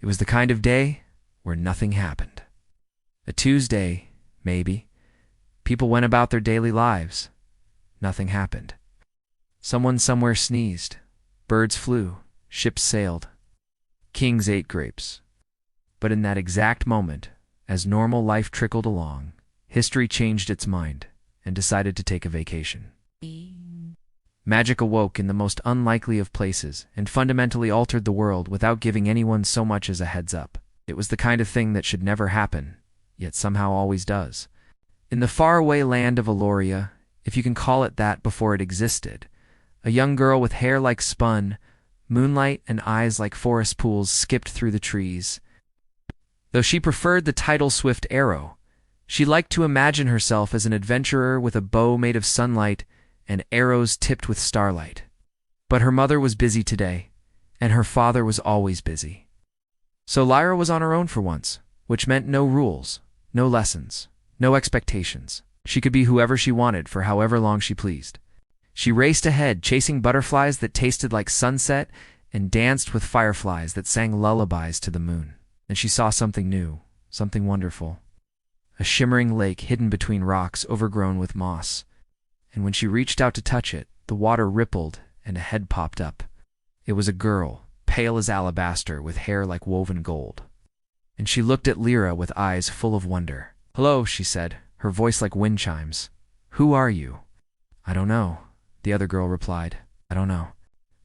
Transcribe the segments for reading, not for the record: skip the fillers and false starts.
It was the kind of day where nothing happened. A Tuesday, maybe. People went about their daily lives. Nothing happened. Someone somewhere sneezed. Birds flew. Ships sailed. Kings ate grapes. But in that exact moment, as normal life trickled along, history changed its mind and decided to take a vacation. Magic awoke in the most unlikely of places and fundamentally altered the world without giving anyone so much as a heads up. It was the kind of thing that should never happen, yet somehow always does. In the faraway land of Eloria, if you can call it that before it existed, a young girl with hair like spun, moonlight and eyes like forest pools skipped through the trees. Though she preferred the title Swift Arrow, she liked to imagine herself as an adventurer with a bow made of sunlight and arrows tipped with starlight. But her mother was busy today, and her father was always busy. So Lyra was on her own for once, which meant no rules, no lessons, no expectations. She could be whoever she wanted for however long she pleased. She raced ahead, chasing butterflies that tasted like sunset and danced with fireflies that sang lullabies to the moon. And she saw something new, something wonderful. A shimmering lake hidden between rocks overgrown with moss. And when she reached out to touch it, the water rippled and a head popped up. It was a girl, pale as alabaster with hair like woven gold. And she looked at Lyra with eyes full of wonder. "Hello," she said, her voice like wind chimes. "Who are you?" "I don't know," the other girl replied. "I don't know."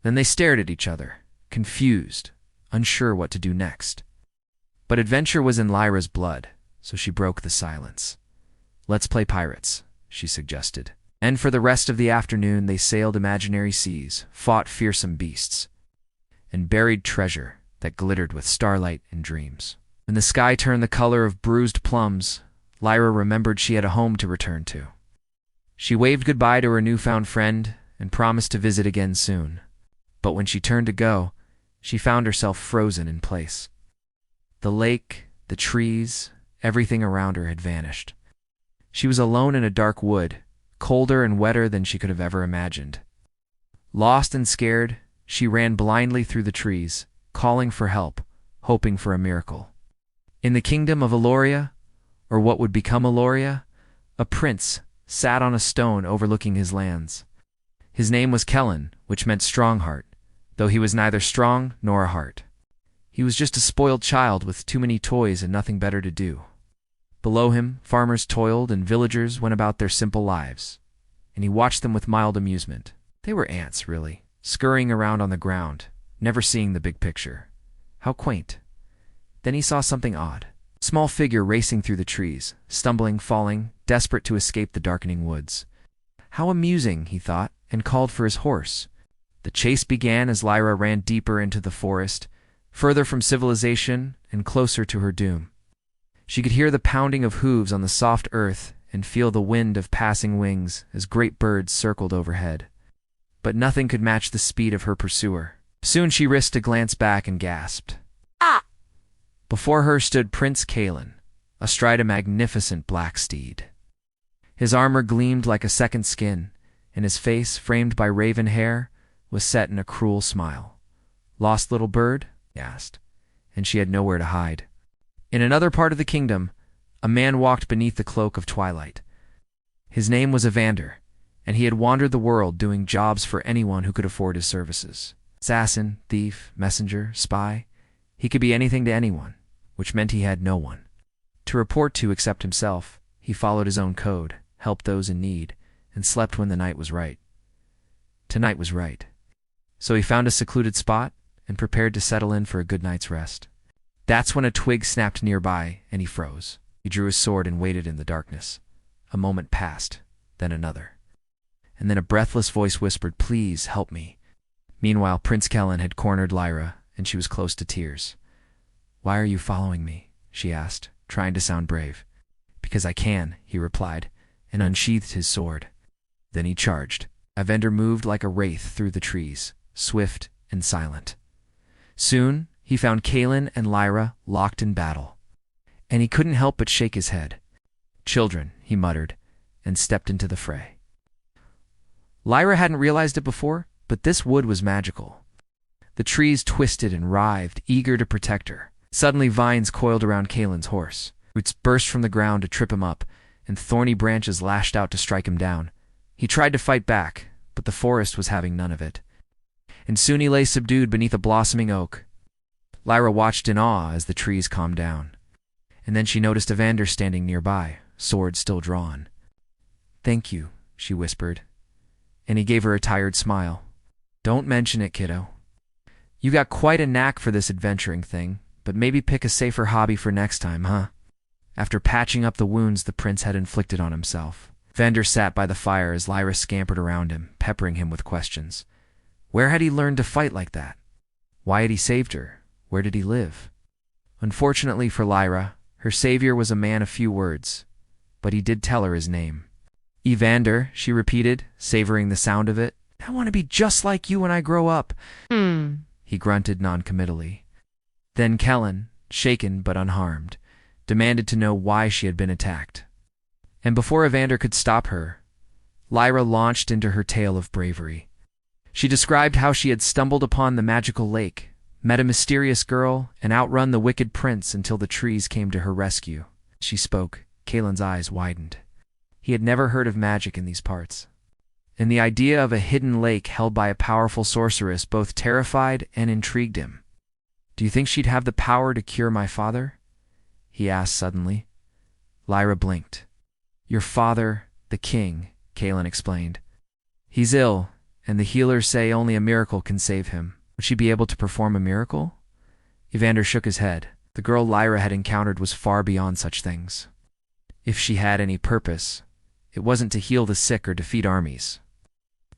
Then they stared at each other, confused, unsure what to do next. But adventure was in Lyra's blood, so she broke the silence. "Let's play pirates," she suggested. And for the rest of the afternoon they sailed imaginary seas, fought fearsome beasts, and buried treasure that glittered with starlight and dreams. When the sky turned the color of bruised plums, Lyra remembered she had a home to return to. She waved goodbye to her newfound friend and promised to visit again soon. But when she turned to go, she found herself frozen in place. The lake, the trees, everything around her had vanished. She was alone in a dark wood, colder and wetter than she could have ever imagined. Lost and scared, she ran blindly through the trees, calling for help, hoping for a miracle. In the kingdom of Eloria, or what would become Eloria, a prince sat on a stone overlooking his lands. His name was Kellen, which meant strong heart, though he was neither strong nor a heart. He was just a spoiled child with too many toys and nothing better to do. Below him, farmers toiled and villagers went about their simple lives, and he watched them with mild amusement. They were ants, really, scurrying around on the ground, never seeing the big picture. How quaint. Then he saw something odd. A small figure racing through the trees, stumbling, falling, desperate to escape the darkening woods. How amusing, he thought, and called for his horse. The chase began as Lyra ran deeper into the forest, further from civilization and closer to her doom. She could hear the pounding of hooves on the soft earth and feel the wind of passing wings as great birds circled overhead. But nothing could match the speed of her pursuer. Soon she risked a glance back and gasped. "Ah!" Before her stood Prince Kalen, astride a magnificent black steed. His armor gleamed like a second skin, and his face, framed by raven hair, was set in a cruel smile. "Lost little bird?" he asked, and she had nowhere to hide. In another part of the kingdom, a man walked beneath the cloak of twilight. His name was Evander, and he had wandered the world doing jobs for anyone who could afford his services. Assassin, thief, messenger, spy. He could be anything to anyone, which meant he had no one to report to except himself. He followed his own code, helped those in need, and slept when the night was right. Tonight was right. So he found a secluded spot and prepared to settle in for a good night's rest. That's when a twig snapped nearby, and he froze. He drew his sword and waited in the darkness. A moment passed, then another. And then a breathless voice whispered, "Please, help me." Meanwhile, Prince Kellen had cornered Lyra, and she was close to tears. "Why are you following me?" she asked, trying to sound brave. "Because I can," he replied, and unsheathed his sword. Then he charged. Evander moved like a wraith through the trees, swift and silent. Soon, he found Kalen and Lyra locked in battle, and he couldn't help but shake his head. "Children," he muttered, and stepped into the fray. Lyra hadn't realized it before, but this wood was magical. The trees twisted and writhed, eager to protect her. Suddenly vines coiled around Kalen's horse. Roots burst from the ground to trip him up, and thorny branches lashed out to strike him down. He tried to fight back, but the forest was having none of it. And soon he lay subdued beneath a blossoming oak. Lyra watched in awe as the trees calmed down. And then she noticed Evander standing nearby, sword still drawn. "Thank you," she whispered, and he gave her a tired smile. "Don't mention it, kiddo. You got quite a knack for this adventuring thing, but maybe pick a safer hobby for next time, huh?" After patching up the wounds the prince had inflicted on himself, Evander sat by the fire as Lyra scampered around him, peppering him with questions. Where had he learned to fight like that? Why had he saved her? Where did he live? Unfortunately for Lyra, her savior was a man of few words, but he did tell her his name. "Evander," she repeated, savoring the sound of it. "I want to be just like you when I grow up." He grunted noncommittally. Then Kellen, shaken but unharmed, demanded to know why she had been attacked. And before Evander could stop her, Lyra launched into her tale of bravery. She described how she had stumbled upon the magical lake, met a mysterious girl, and outrun the wicked prince until the trees came to her rescue. As she spoke, Kalen's eyes widened. He had never heard of magic in these parts, and the idea of a hidden lake held by a powerful sorceress both terrified and intrigued him. "Do you think she'd have the power to cure my father?" he asked suddenly. Lyra blinked. "Your father, the king," Kalen explained. "He's ill, and the healers say only a miracle can save him. Would she be able to perform a miracle?" Evander shook his head. The girl Lyra had encountered was far beyond such things. If she had any purpose, it wasn't to heal the sick or defeat armies.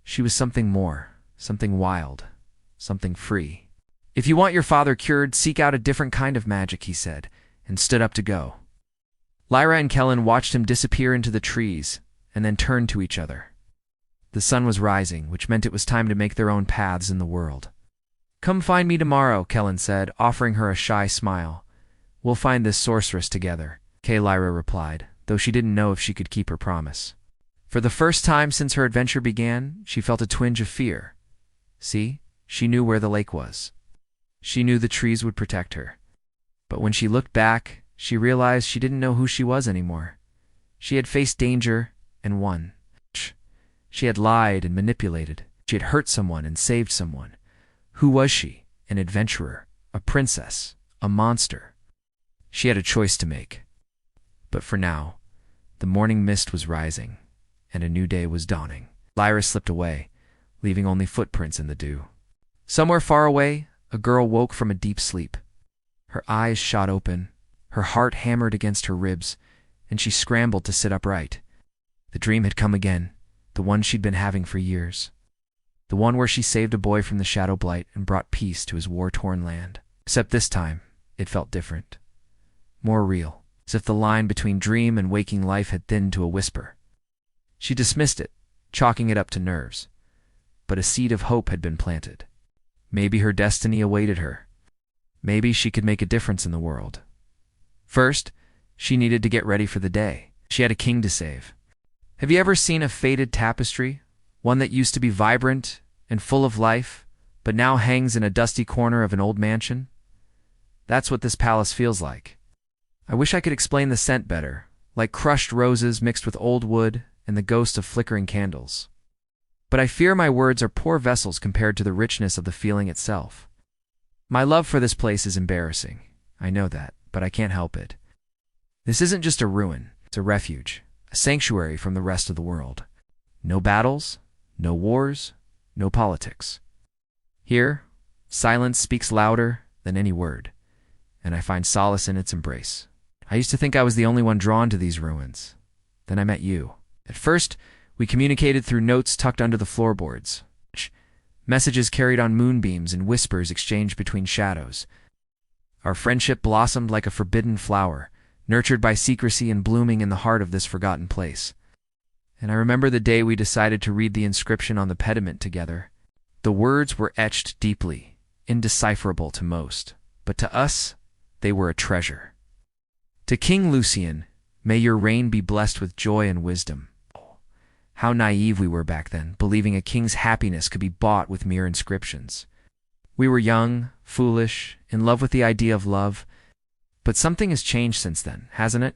She was something more, something wild, something free. "If you want your father cured, seek out a different kind of magic," he said, and stood up to go. Lyra and Kellen watched him disappear into the trees, and then turned to each other. The sun was rising, which meant it was time to make their own paths in the world. "Come find me tomorrow," Kellen said, offering her a shy smile. "We'll find this sorceress together," Lyra replied, though she didn't know if she could keep her promise. For the first time since her adventure began, she felt a twinge of fear. See, she knew where the lake was. She knew the trees would protect her. But when she looked back, she realized she didn't know who she was anymore. She had faced danger and won. She had lied and manipulated. She had hurt someone and saved someone. Who was she? An adventurer, a princess, a monster? She had a choice to make. But for now, the morning mist was rising, and a new day was dawning. Lyra slipped away, leaving only footprints in the dew. Somewhere far away, a girl woke from a deep sleep. Her eyes shot open, her heart hammered against her ribs, and she scrambled to sit upright. The dream had come again, the one she'd been having for years. The one where she saved a boy from the shadow blight and brought peace to his war-torn land. Except this time, it felt different. More real, as if the line between dream and waking life had thinned to a whisper. She dismissed it, chalking it up to nerves. But a seed of hope had been planted. Maybe her destiny awaited her. Maybe she could make a difference in the world. First, she needed to get ready for the day. She had a king to save. Have you ever seen a faded tapestry? One that used to be vibrant and full of life, but now hangs in a dusty corner of an old mansion? That's what this palace feels like. I wish I could explain the scent better, like crushed roses mixed with old wood and the ghost of flickering candles. But I fear my words are poor vessels compared to the richness of the feeling itself. My love for this place is embarrassing. I know that, but I can't help it. This isn't just a ruin, it's a refuge, a sanctuary from the rest of the world. No battles, no wars, no politics. Here, silence speaks louder than any word, and I find solace in its embrace. I used to think I was the only one drawn to these ruins. Then I met you. At first, we communicated through notes tucked under the floorboards. Messages carried on moonbeams and whispers exchanged between shadows. Our friendship blossomed like a forbidden flower, nurtured by secrecy and blooming in the heart of this forgotten place. And I remember the day we decided to read the inscription on the pediment together. The words were etched deeply, indecipherable to most, but to us, they were a treasure. To King Lucien, may your reign be blessed with joy and wisdom. How naive we were back then, believing a king's happiness could be bought with mere inscriptions. We were young, foolish, in love with the idea of love, But something has changed since then, hasn't it?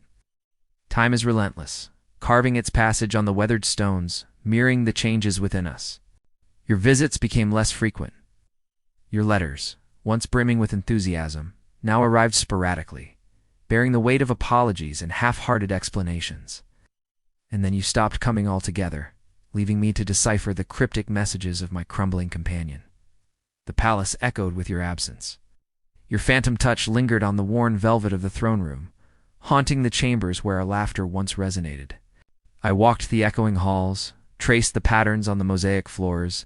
Time is relentless, carving its passage on the weathered stones, mirroring the changes within us. Your visits became less frequent. Your letters, once brimming with enthusiasm, now arrived sporadically, bearing the weight of apologies and half-hearted explanations. And then you stopped coming altogether, leaving me to decipher the cryptic messages of my crumbling companion. The palace echoed with your absence. Your phantom touch lingered on the worn velvet of the throne room, haunting the chambers where our laughter once resonated. I walked the echoing halls, traced the patterns on the mosaic floors,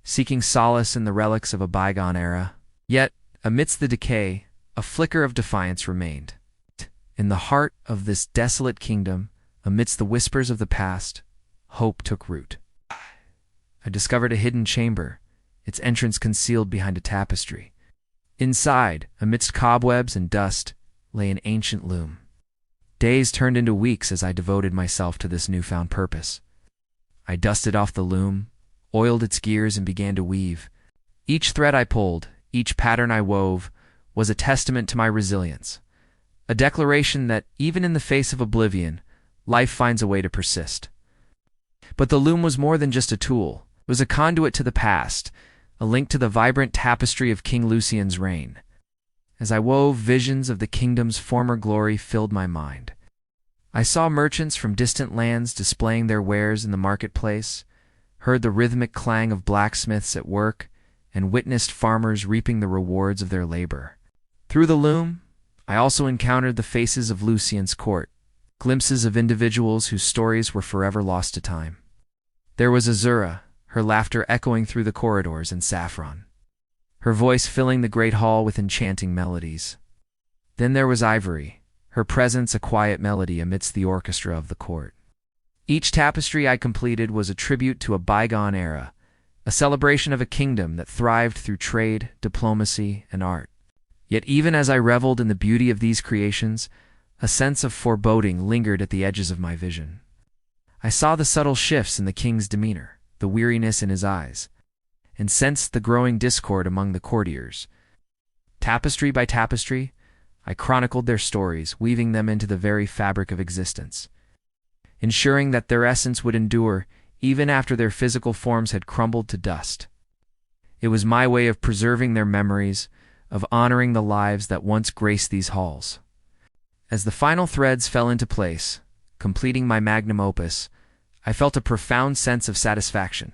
seeking solace in the relics of a bygone era. Yet, amidst the decay, a flicker of defiance remained. In the heart of this desolate kingdom, amidst the whispers of the past, hope took root. I discovered a hidden chamber, its entrance concealed behind a tapestry. Inside, amidst cobwebs and dust, lay an ancient loom. Days turned into weeks as I devoted myself to this newfound purpose. I dusted off the loom, oiled its gears, and began to weave. Each thread I pulled, each pattern I wove, was a testament to my resilience, a declaration that, even in the face of oblivion, life finds a way to persist. But the loom was more than just a tool. It was a conduit to the past, a link to the vibrant tapestry of King Lucien's reign. As I wove, visions of the kingdom's former glory filled my mind. I saw merchants from distant lands displaying their wares in the marketplace, heard the rhythmic clang of blacksmiths at work, and witnessed farmers reaping the rewards of their labor. Through the loom, I also encountered the faces of Lucien's court, glimpses of individuals whose stories were forever lost to time. There was Azura, her laughter echoing through the corridors, and Saffron, her voice filling the great hall with enchanting melodies. Then there was Ivory, her presence a quiet melody amidst the orchestra of the court. Each tapestry I completed was a tribute to a bygone era, a celebration of a kingdom that thrived through trade, diplomacy, and art. Yet even as I reveled in the beauty of these creations, a sense of foreboding lingered at the edges of my vision. I saw the subtle shifts in the king's demeanor, the weariness in his eyes, and sensed the growing discord among the courtiers. Tapestry by tapestry, I chronicled their stories, weaving them into the very fabric of existence, ensuring that their essence would endure even after their physical forms had crumbled to dust. It was my way of preserving their memories, of honoring the lives that once graced these halls. As the final threads fell into place, completing my magnum opus, I felt a profound sense of satisfaction.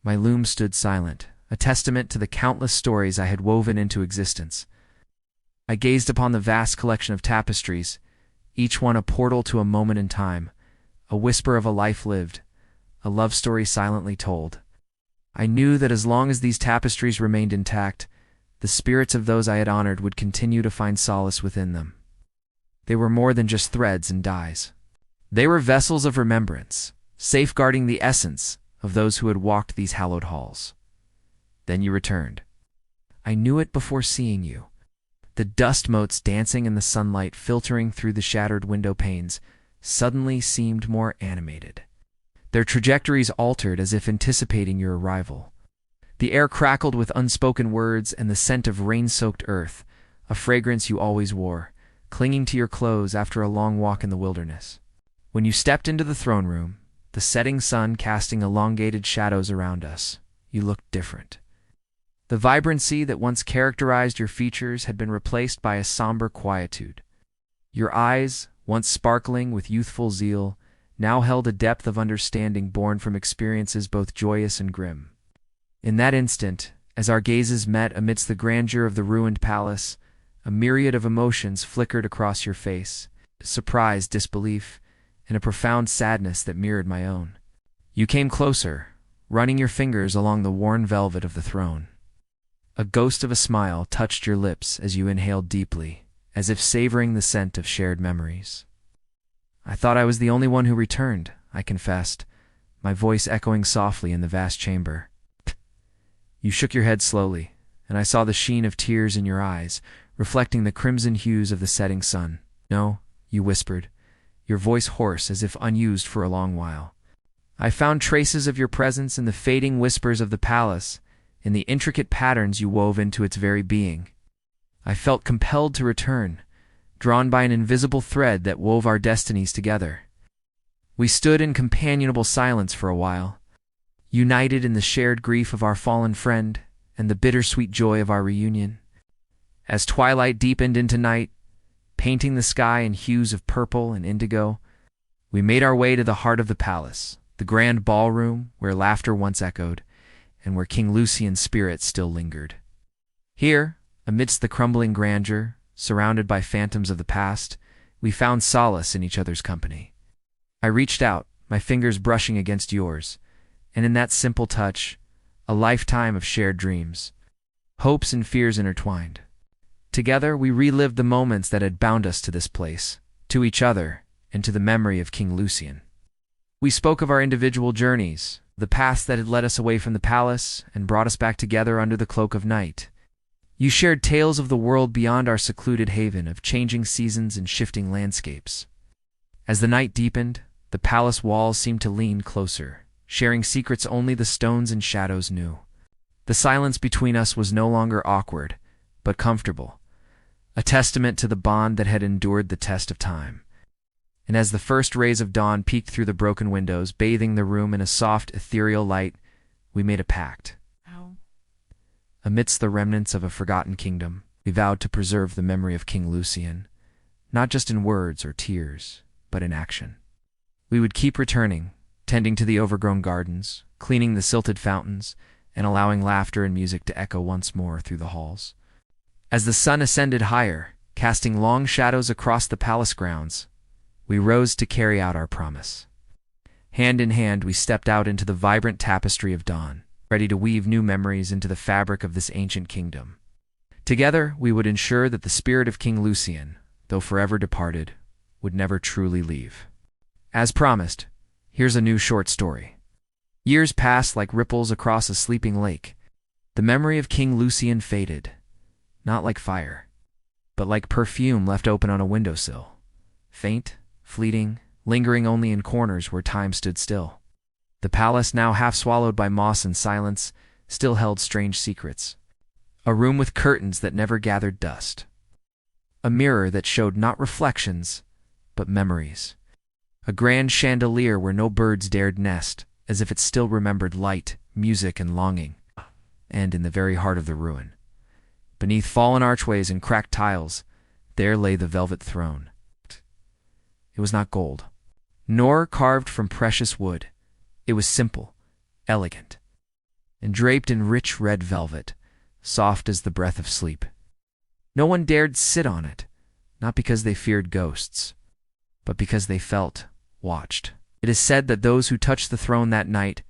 My loom stood silent, a testament to the countless stories I had woven into existence. I gazed upon the vast collection of tapestries, each one a portal to a moment in time, a whisper of a life lived, a love story silently told. I knew that as long as these tapestries remained intact, the spirits of those I had honored would continue to find solace within them. They were more than just threads and dyes. They were vessels of remembrance, safeguarding the essence of those who had walked these hallowed halls. Then you returned. I knew it before seeing you. The dust motes dancing in the sunlight filtering through the shattered window panes suddenly seemed more animated. Their trajectories altered as if anticipating your arrival. The air crackled with unspoken words and the scent of rain-soaked earth, a fragrance you always wore, clinging to your clothes after a long walk in the wilderness. When you stepped into the throne room, the setting sun casting elongated shadows around us, you looked different. The vibrancy that once characterized your features had been replaced by a somber quietude. Your eyes, once sparkling with youthful zeal, now held a depth of understanding born from experiences both joyous and grim. In that instant, as our gazes met amidst the grandeur of the ruined palace, a myriad of emotions flickered across your face, surprise, disbelief, and a profound sadness that mirrored my own. You came closer, running your fingers along the worn velvet of the throne. A ghost of a smile touched your lips as you inhaled deeply, as if savoring the scent of shared memories. I thought I was the only one who returned, I confessed, my voice echoing softly in the vast chamber. You shook your head slowly, and I saw the sheen of tears in your eyes, reflecting the crimson hues of the setting sun. No, you whispered, your voice hoarse as if unused for a long while. I found traces of your presence in the fading whispers of the palace, in the intricate patterns you wove into its very being. I felt compelled to return, drawn by an invisible thread that wove our destinies together. We stood in companionable silence for a while, united in the shared grief of our fallen friend and the bittersweet joy of our reunion. As twilight deepened into night, painting the sky in hues of purple and indigo, we made our way to the heart of the palace, the grand ballroom where laughter once echoed, and where King Lucien's spirit still lingered. Here, amidst the crumbling grandeur, surrounded by phantoms of the past, we found solace in each other's company. I reached out, my fingers brushing against yours, and in that simple touch, a lifetime of shared dreams, hopes and fears intertwined. Together, we relived the moments that had bound us to this place, to each other, and to the memory of King Lucien. We spoke of our individual journeys, the paths that had led us away from the palace and brought us back together under the cloak of night. You shared tales of the world beyond our secluded haven, of changing seasons and shifting landscapes. As the night deepened, the palace walls seemed to lean closer, sharing secrets only the stones and shadows knew. The silence between us was no longer awkward, but comfortable, a testament to the bond that had endured the test of time. And as the first rays of dawn peeked through the broken windows, bathing the room in a soft, ethereal light, we made a pact. Amidst the remnants of a forgotten kingdom, we vowed to preserve the memory of King Lucien, not just in words or tears, but in action. We would keep returning, tending to the overgrown gardens, cleaning the silted fountains, and allowing laughter and music to echo once more through the halls. As the sun ascended higher, casting long shadows across the palace grounds, we rose to carry out our promise. Hand in hand, we stepped out into the vibrant tapestry of dawn, ready to weave new memories into the fabric of this ancient kingdom. Together, we would ensure that the spirit of King Lucien, though forever departed, would never truly leave. As promised, here's a new short story. Years passed like ripples across a sleeping lake. The memory of King Lucien faded, not like fire, but like perfume left open on a windowsill, faint, fleeting, lingering only in corners where time stood still. The palace, now half swallowed by moss and silence, still held strange secrets. A room with curtains that never gathered dust. A mirror that showed not reflections, but memories. A grand chandelier where no birds dared nest, as if it still remembered light, music, and longing. And in the very heart of the ruin, beneath fallen archways and cracked tiles, there lay the velvet throne. It was not gold, nor carved from precious wood. It was simple, elegant, and draped in rich red velvet, soft as the breath of sleep. No one dared sit on it, not because they feared ghosts, but because they felt watched. It is said that those who touched the throne that night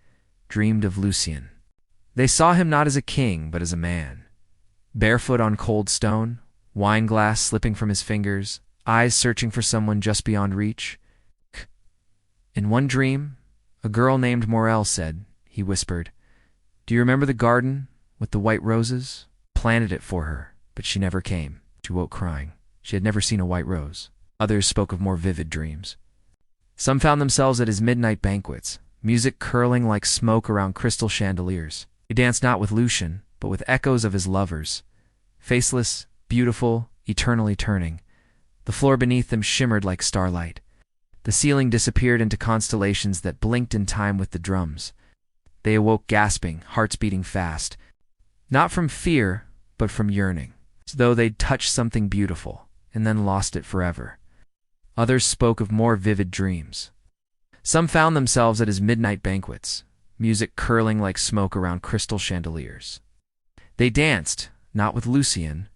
dreamed of Lucien. They saw him not as a king, but as a man. Barefoot on cold stone, wine glass slipping from his fingers, eyes searching for someone just beyond reach. In one dream, a girl named Morel said, he whispered, "Do you remember the garden with the white roses?" Planted it for her, but she never came. She woke crying. She had never seen a white rose. Others spoke of more vivid dreams. Some found themselves at his midnight banquets, music curling like smoke around crystal chandeliers. He danced not with Lucien, but with echoes of his lovers, faceless, beautiful, eternally turning. The floor beneath them shimmered like starlight. The ceiling disappeared into constellations that blinked in time with the drums. They awoke gasping, hearts beating fast, not from fear, but from yearning, as though they'd touched something beautiful and then lost it forever. Others spoke of more vivid dreams. Some found themselves at his midnight banquets, music curling like smoke around crystal chandeliers. They danced, not with Lucien,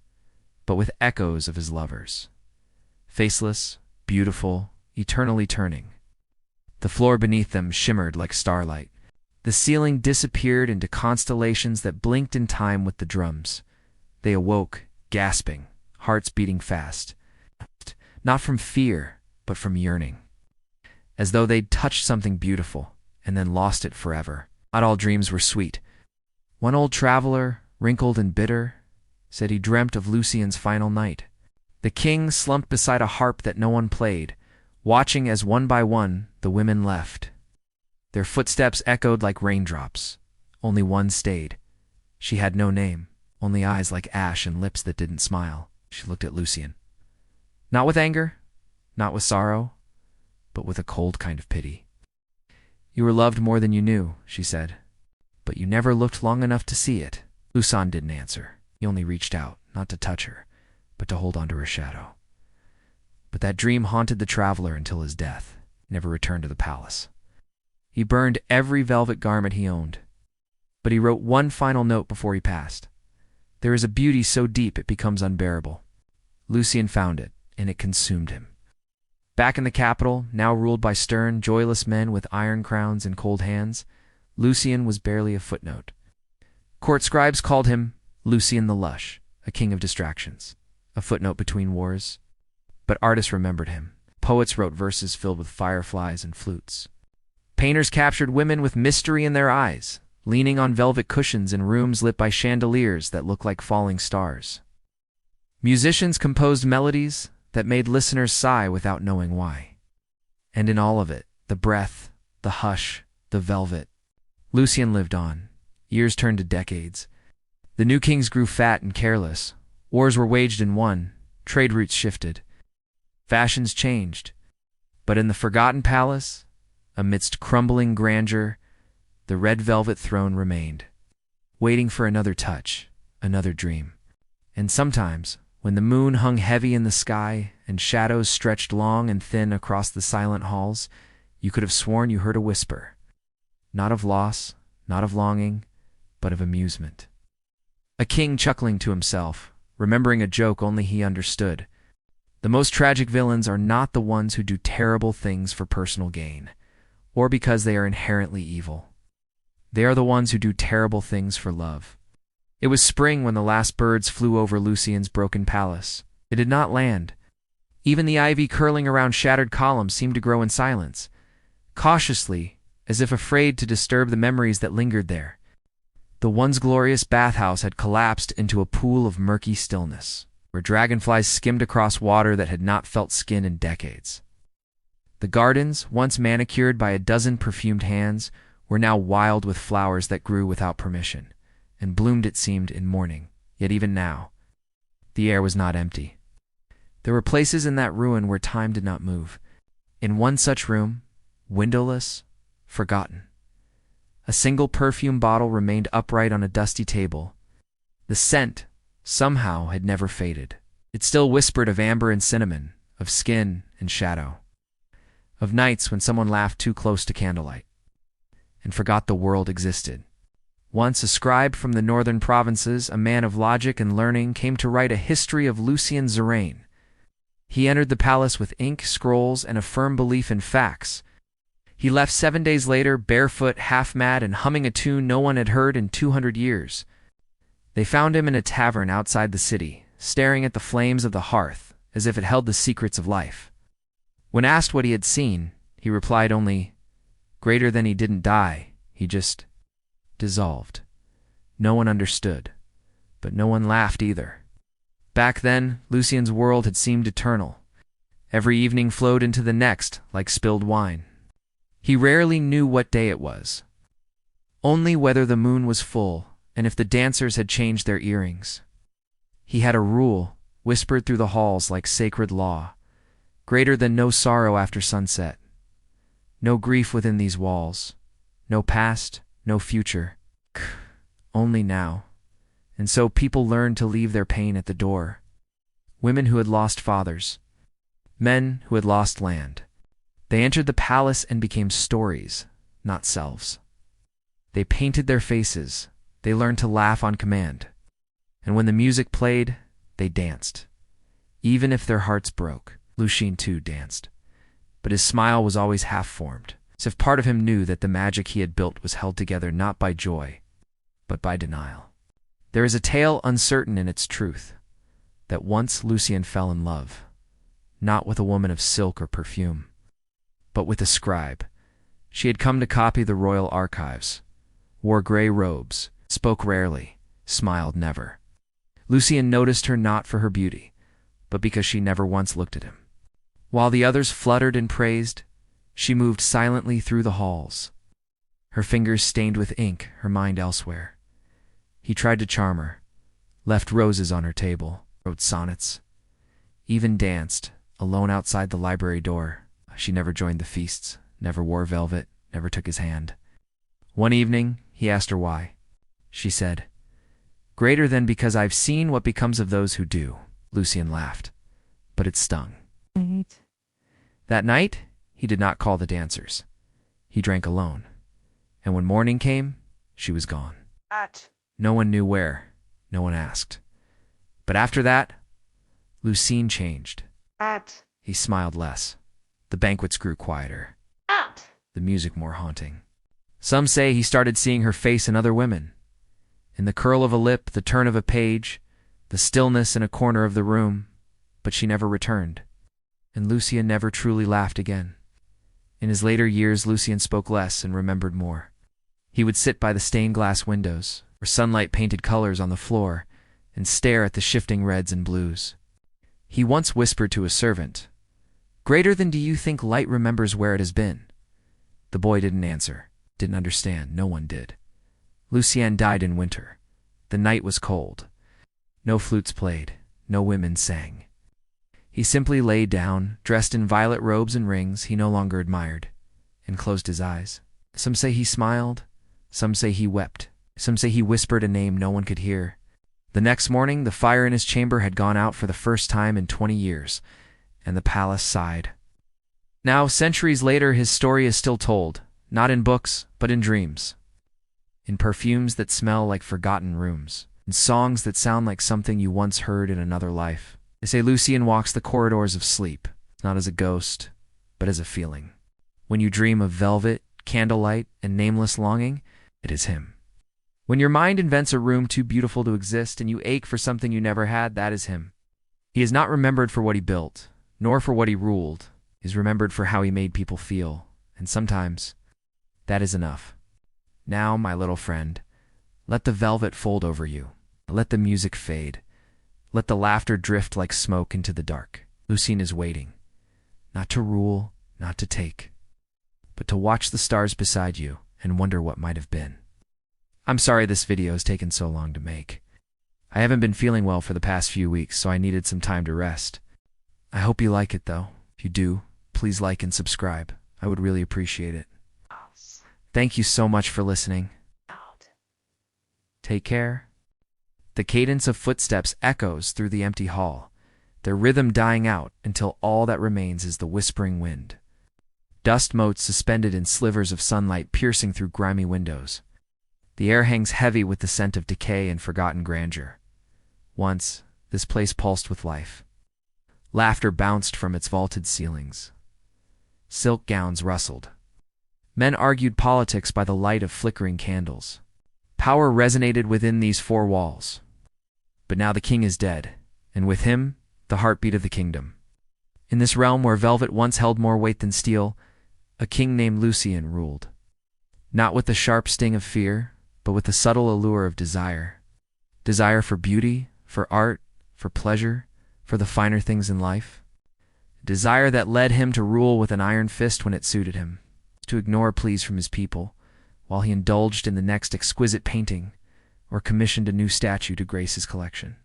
but with echoes of his lovers, faceless, beautiful, eternally turning. The floor beneath them shimmered like starlight. The ceiling disappeared into constellations that blinked in time with the drums. They awoke, gasping, hearts beating fast, not from fear, but from yearning, as though they'd touched something beautiful and then lost it forever. Not all dreams were sweet. One old traveler, wrinkled and bitter, said he dreamt of Lucien's final night. The king slumped beside a harp that no one played, watching as one by one the women left. Their footsteps echoed like raindrops. Only one stayed. She had no name, only eyes like ash and lips that didn't smile. She looked at Lucien. Not with anger, not with sorrow, but with a cold kind of pity. You were loved more than you knew, she said, but you never looked long enough to see it. Lucien didn't answer. He only reached out, not to touch her, but to hold onto her shadow. But that dream haunted the traveler until his death. He never returned to the palace. He burned every velvet garment he owned, but he wrote one final note before he passed. There is a beauty so deep it becomes unbearable. Lucien found it, and it consumed him. Back in the capital, now ruled by stern, joyless men with iron crowns and cold hands, Lucien was barely a footnote. Court scribes called him Lucien the Lush, a king of distractions, a footnote between wars. But artists remembered him. Poets wrote verses filled with fireflies and flutes. Painters captured women with mystery in their eyes, leaning on velvet cushions in rooms lit by chandeliers that looked like falling stars. Musicians composed melodies that made listeners sigh without knowing why. And in all of it, the breath, the hush, the velvet, Lucien lived on. Years turned to decades. The new kings grew fat and careless. Wars were waged and won. Trade routes shifted. Fashions changed. But in the forgotten palace, amidst crumbling grandeur, the red velvet throne remained, waiting for another touch, another dream. And sometimes, when the moon hung heavy in the sky and shadows stretched long and thin across the silent halls, you could have sworn you heard a whisper, not of loss, not of longing, but of amusement. A king chuckling to himself, remembering a joke only he understood. The most tragic villains are not the ones who do terrible things for personal gain, or because they are inherently evil. They are the ones who do terrible things for love. It was spring when the last birds flew over Lucien's broken palace. It did not land. Even the ivy curling around shattered columns seemed to grow in silence, cautiously, as if afraid to disturb the memories that lingered there. The once glorious bathhouse had collapsed into a pool of murky stillness, where dragonflies skimmed across water that had not felt skin in decades. The gardens, once manicured by a dozen perfumed hands, were now wild with flowers that grew without permission, and bloomed, it seemed, in morning. Yet even now, the air was not empty. There were places in that ruin where time did not move. In one such room, windowless, forgotten, a single perfume bottle remained upright on a dusty table. The scent, somehow, had never faded. It still whispered of amber and cinnamon, of skin and shadow, of nights when someone laughed too close to candlelight and forgot the world existed. Once a scribe from the northern provinces, a man of logic and learning, came to write a history of Lucien of Virelles. He entered the palace with ink, scrolls, and a firm belief in facts. He left 7 days later, barefoot, half-mad, and humming a tune no one had heard in 200 years. They found him in a tavern outside the city, staring at the flames of the hearth, as if it held the secrets of life. When asked what he had seen, he replied only, "Greater than he didn't die, he just dissolved." No one understood, but no one laughed either. Back then, Lucien's world had seemed eternal. Every evening flowed into the next like spilled wine. He rarely knew what day it was, only whether the moon was full and if the dancers had changed their earrings. He had a rule, whispered through the halls like sacred law, greater than no sorrow after sunset. No grief within these walls, no past, no future, only now. And so people learned to leave their pain at the door. Women who had lost fathers, men who had lost land. They entered the palace and became stories, not selves. They painted their faces. They learned to laugh on command. And when the music played, they danced. Even if their hearts broke, Lucien too danced. But his smile was always half-formed, as if part of him knew that the magic he had built was held together not by joy, but by denial. There is a tale uncertain in its truth, that once Lucien fell in love, not with a woman of silk or perfume, but with a scribe. She had come to copy the royal archives, wore gray robes, spoke rarely, smiled never. Lucien noticed her not for her beauty, but because she never once looked at him. While the others fluttered and praised, she moved silently through the halls, her fingers stained with ink, her mind elsewhere. He tried to charm her, left roses on her table, wrote sonnets, even danced, alone outside the library door. She never joined the feasts, never wore velvet, never took his hand. One evening, he asked her why. She said, "Greater than because I've seen what becomes of those who do." Lucien laughed, but it stung. That night, he did not call the dancers. He drank alone. And when morning came, she was gone. No one knew where. No one asked. But after that, Lucien changed. He smiled less. The banquets grew quieter. The music more haunting. Some say he started seeing her face in other women. In the curl of a lip, the turn of a page, the stillness in a corner of the room. But she never returned. And Lucien never truly laughed again. In his later years, Lucien spoke less and remembered more. He would sit by the stained glass windows, where sunlight painted colors on the floor, and stare at the shifting reds and blues. He once whispered to a servant, "Greater than do you think light remembers where it has been?" The boy didn't answer, didn't understand, no one did. Lucien died in winter. The night was cold. No flutes played, no women sang. He simply lay down, dressed in violet robes and rings he no longer admired, and closed his eyes. Some say he smiled, some say he wept, some say he whispered a name no one could hear. The next morning, the fire in his chamber had gone out for the first time in 20 years, and the palace sighed. Now, centuries later, his story is still told, not in books, but in dreams. In perfumes that smell like forgotten rooms, in songs that sound like something you once heard in another life. They say Lucien walks the corridors of sleep, not as a ghost, but as a feeling. When you dream of velvet, candlelight, and nameless longing, it is him. When your mind invents a room too beautiful to exist and you ache for something you never had, that is him. He is not remembered for what he built, nor for what he ruled. He is remembered for how he made people feel, and sometimes that is enough. Now, my little friend, let the velvet fold over you. Let the music fade. Let the laughter drift like smoke into the dark. Lucien is waiting, not to rule, not to take, but to watch the stars beside you and wonder what might have been. I'm sorry this video has taken so long to make. I haven't been feeling well for the past few weeks, so I needed some time to rest. I hope you like it, though. If you do, please like and subscribe. I would really appreciate it. Thank you so much for listening. Take care. The cadence of footsteps echoes through the empty hall, their rhythm dying out until all that remains is the whispering wind. Dust motes suspended in slivers of sunlight piercing through grimy windows. The air hangs heavy with the scent of decay and forgotten grandeur. Once, this place pulsed with life. Laughter bounced from its vaulted ceilings. Silk gowns rustled. Men argued politics by the light of flickering candles. Power resonated within these four walls. But now the king is dead, and with him, the heartbeat of the kingdom. In this realm where velvet once held more weight than steel, a king named Lucien ruled. Not with the sharp sting of fear, but with the subtle allure of desire. Desire for beauty, for art, for pleasure, for the finer things in life. Desire that led him to rule with an iron fist when it suited him, to ignore pleas from his people, while he indulged in the next exquisite painting, or commissioned a new statue to grace his collection.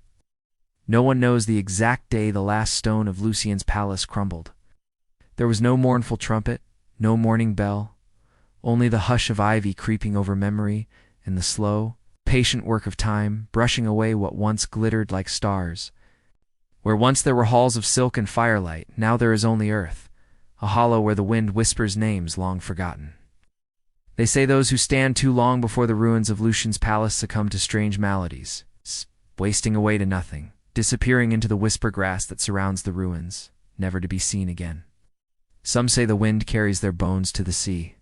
No one knows the exact day the last stone of Lucien's palace crumbled. There was no mournful trumpet, no morning bell, only the hush of ivy creeping over memory and the slow, patient work of time brushing away what once glittered like stars. Where once there were halls of silk and firelight, now there is only earth, a hollow where the wind whispers names long forgotten. They say those who stand too long before the ruins of Lucien's palace succumb to strange maladies, wasting away to nothing, disappearing into the whisper grass that surrounds the ruins, never to be seen again. Some say the wind carries their bones to the sea.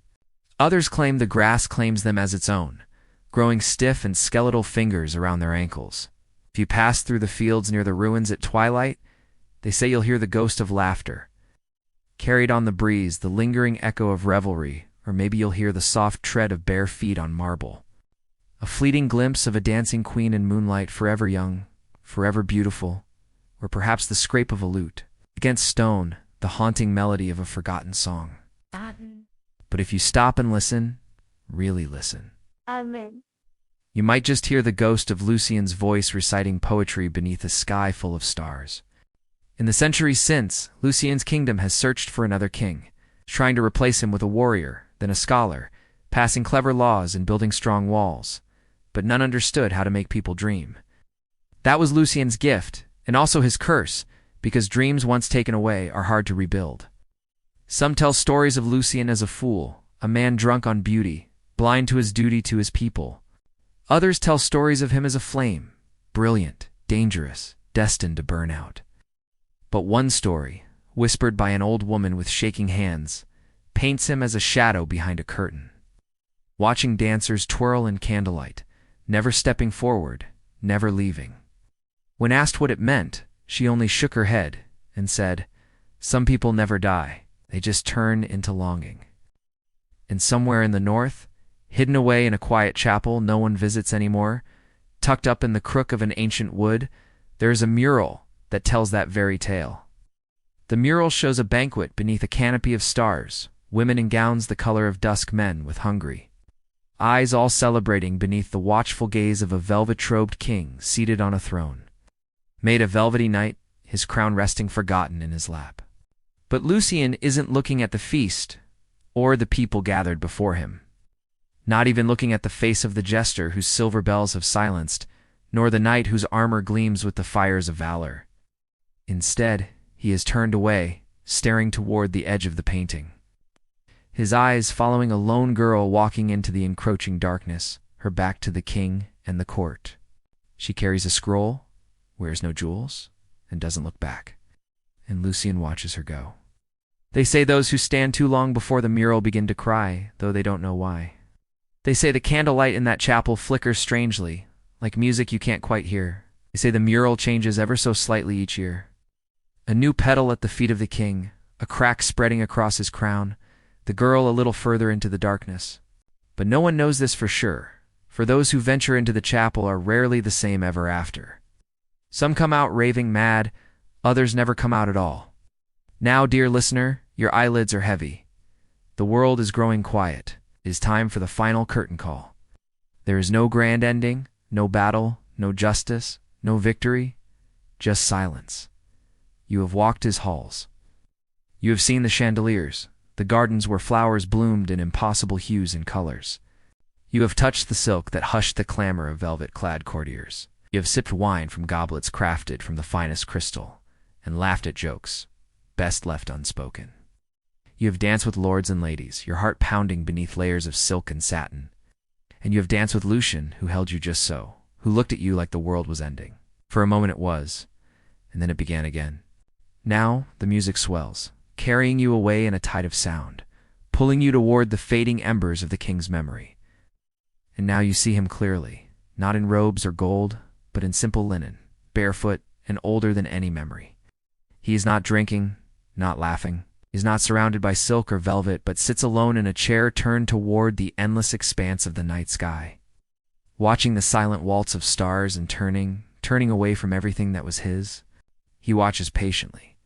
Others claim the grass claims them as its own, growing stiff and skeletal fingers around their ankles. If you pass through the fields near the ruins at twilight, they say you'll hear the ghost of laughter. Carried on the breeze, the lingering echo of revelry, or maybe you'll hear the soft tread of bare feet on marble. A fleeting glimpse of a dancing queen in moonlight, forever young, forever beautiful, or perhaps the scrape of a lute. Against stone, the haunting melody of a forgotten song. But if you stop and listen, really listen, Amen. you might just hear the ghost of Lucien's voice reciting poetry beneath a sky full of stars. In the centuries since, Lucien's kingdom has searched for another king, trying to replace him with a warrior, then a scholar, passing clever laws and building strong walls. But none understood how to make people dream. That was Lucien's gift, and also his curse, because dreams once taken away are hard to rebuild. Some tell stories of Lucien as a fool, a man drunk on beauty, blind to his duty to his people. Others tell stories of him as a flame, brilliant, dangerous, destined to burn out. But one story, whispered by an old woman with shaking hands, paints him as a shadow behind a curtain, watching dancers twirl in candlelight, never stepping forward, never leaving. When asked what it meant, she only shook her head and said, "Some people never die, they just turn into longing." And somewhere in the north, hidden away in a quiet chapel no one visits anymore, tucked up in the crook of an ancient wood, there is a mural that tells that very tale. The mural shows a banquet beneath a canopy of stars, women in gowns the color of dusk, men with hungry eyes all celebrating beneath the watchful gaze of a velvet-robed king seated on a throne, made of velvety night, his crown resting forgotten in his lap. But Lucien isn't looking at the feast or the people gathered before him, not even looking at the face of the jester whose silver bells have silenced, nor the knight whose armor gleams with the fires of valor. Instead, he is turned away, staring toward the edge of the painting, his eyes following a lone girl walking into the encroaching darkness, her back to the king and the court. She carries a scroll, wears no jewels, and doesn't look back. And Lucien watches her go. They say those who stand too long before the mural begin to cry, though they don't know why. They say the candlelight in that chapel flickers strangely, like music you can't quite hear. They say the mural changes ever so slightly each year. A new petal at the feet of the king, a crack spreading across his crown, the girl a little further into the darkness. But no one knows this for sure, for those who venture into the chapel are rarely the same ever after. Some come out raving mad, others never come out at all. Now, dear listener, your eyelids are heavy. The world is growing quiet. It is time for the final curtain call. There is no grand ending, no battle, no justice, no victory, just silence. You have walked his halls. You have seen the chandeliers, the gardens where flowers bloomed in impossible hues and colors. You have touched the silk that hushed the clamor of velvet-clad courtiers. You have sipped wine from goblets crafted from the finest crystal, and laughed at jokes, best left unspoken. You have danced with lords and ladies, your heart pounding beneath layers of silk and satin. And you have danced with Lucien, who held you just so, who looked at you like the world was ending. For a moment it was, and then it began again. Now the music swells, carrying you away in a tide of sound, pulling you toward the fading embers of the king's memory. And now you see him clearly, not in robes or gold, but in simple linen, barefoot and older than any memory. He is not drinking, not laughing. He is not surrounded by silk or velvet, but sits alone in a chair turned toward the endless expanse of the night sky, watching the silent waltz of stars and turning away from everything that was his. He watches patiently.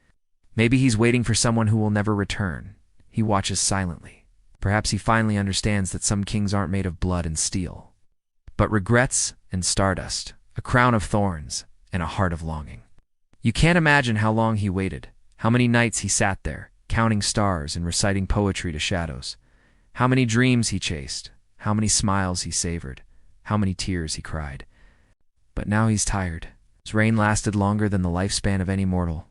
Maybe he's waiting for someone who will never return. He watches silently. Perhaps he finally understands that some kings aren't made of blood and steel, but regrets and stardust, a crown of thorns, and a heart of longing. You can't imagine how long he waited, how many nights he sat there, counting stars and reciting poetry to shadows, how many dreams he chased, how many smiles he savored, how many tears he cried. But now he's tired. His reign lasted longer than the lifespan of any mortal.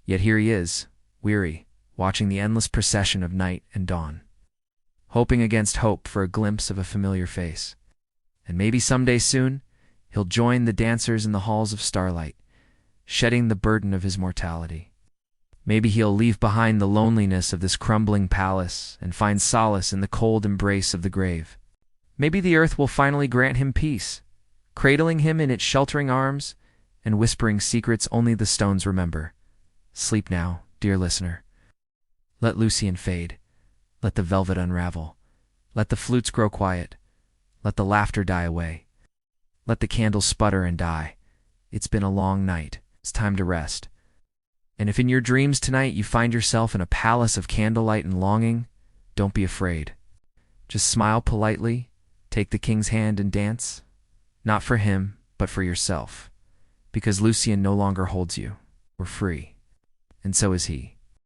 Yet here he is, weary, watching the endless procession of night and dawn, hoping against hope for a glimpse of a familiar face. And maybe someday soon, he'll join the dancers in the halls of starlight, shedding the burden of his mortality. Maybe he'll leave behind the loneliness of this crumbling palace and find solace in the cold embrace of the grave. Maybe the earth will finally grant him peace, cradling him in its sheltering arms and whispering secrets only the stones remember. Sleep now, dear listener. Let Lucien fade. Let the velvet unravel. Let the flutes grow quiet. Let the laughter die away. Let the candles sputter and die. It's been a long night. It's time to rest. And if in your dreams tonight you find yourself in a palace of candlelight and longing, don't be afraid. Just smile politely, take the king's hand and dance. Not for him, but for yourself. Because Lucien no longer holds you. We're free. and so is he.